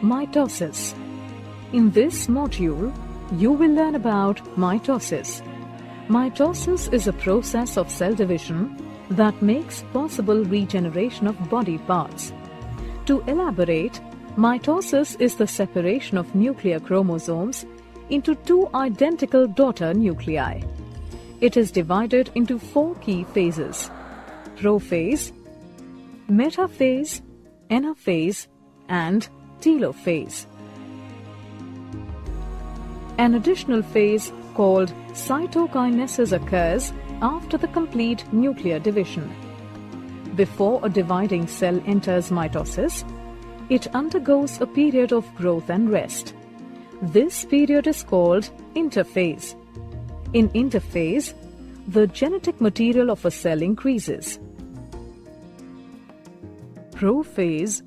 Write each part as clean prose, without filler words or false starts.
mitosis. In this module, you will learn about mitosis. Mitosis is a process of cell division that makes possible regeneration of body parts. To elaborate, mitosis is the separation of nuclear chromosomes into two identical daughter nuclei. It is divided into four key phases: prophase, metaphase, anaphase, and telophase. An additional phase called cytokinesis occurs after the complete nuclear division. Before a dividing cell enters mitosis, it undergoes a period of growth and rest. This period is called interphase. In interphase, the genetic material of a cell increases. Prophase.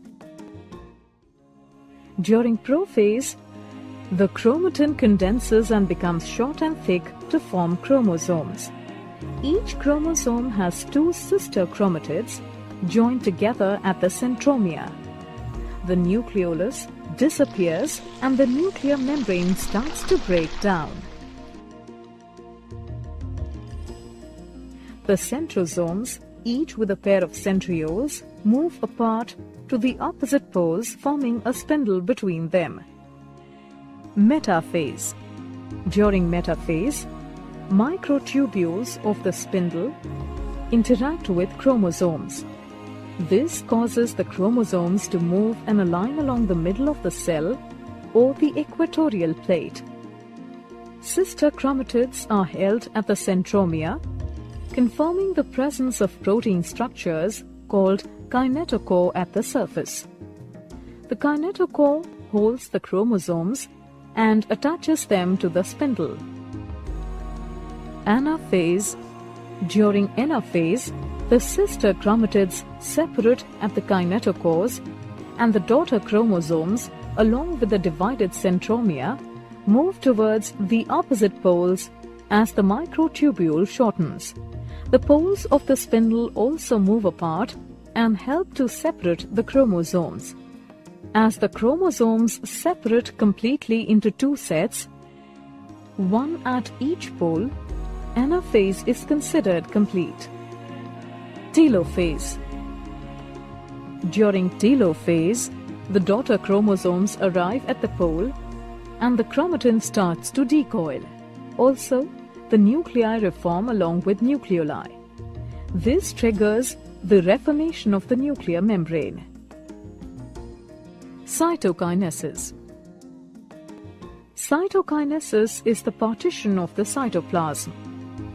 During prophase, the chromatin condenses and becomes short and thick to form chromosomes. Each chromosome has two sister chromatids joined together at the centromere. The nucleolus disappears and the nuclear membrane starts to break down. The centrosomes, each with a pair of centrioles, move apart to the opposite poles, forming a spindle between them. Metaphase. During metaphase, microtubules of the spindle interact with chromosomes. This causes the chromosomes to move and align along the middle of the cell or the equatorial plate. Sister chromatids are held at the centromere, confirming the presence of protein structures called kinetochore at the surface. The kinetochore holds the chromosomes and attaches them to the spindle. Anaphase. During anaphase, the sister chromatids separate at the kinetochores, and the daughter chromosomes, along with the divided centromere, move towards the opposite poles as the microtubule shortens. The poles of the spindle also move apart and help to separate the chromosomes. As the chromosomes separate completely into two sets, one at each pole, anaphase is considered complete. Telophase. During telophase, the daughter chromosomes arrive at the pole and the chromatin starts to decoil. Also, the nuclei reform along with nucleoli. This triggers the reformation of the nuclear membrane. Cytokinesis. Cytokinesis is the partition of the cytoplasm.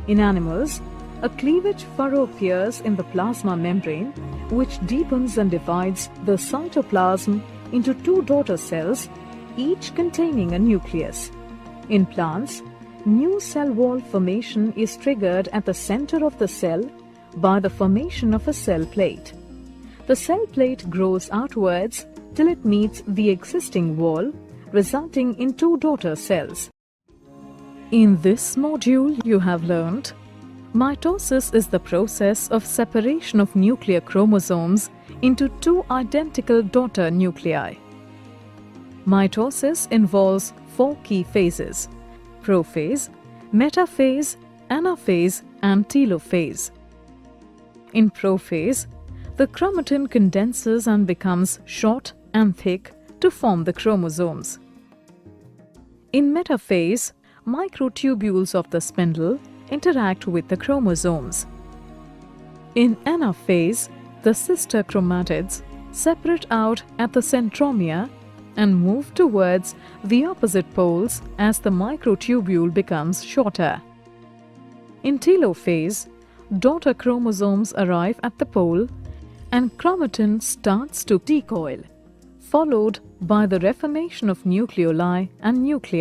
In animals, a cleavage furrow appears in the plasma membrane, which deepens and divides the cytoplasm into two daughter cells, each containing a nucleus. In plants, new cell wall formation is triggered at the center of the cell by the formation of a cell plate. The cell plate grows outwards till it meets the existing wall, resulting in two daughter cells. In this module, you have learned mitosis is the process of separation of nuclear chromosomes into two identical daughter nuclei. Mitosis involves four key phases: prophase, metaphase, anaphase, and telophase. In prophase, the chromatin condenses and becomes short and thick to form the chromosomes. In metaphase, microtubules of the spindle interact with the chromosomes. In anaphase, the sister chromatids separate out at the centromere and move towards the opposite poles as the microtubule becomes shorter. In telophase, daughter chromosomes arrive at the pole and chromatin starts to decoil, followed by the reformation of nucleoli and nuclei.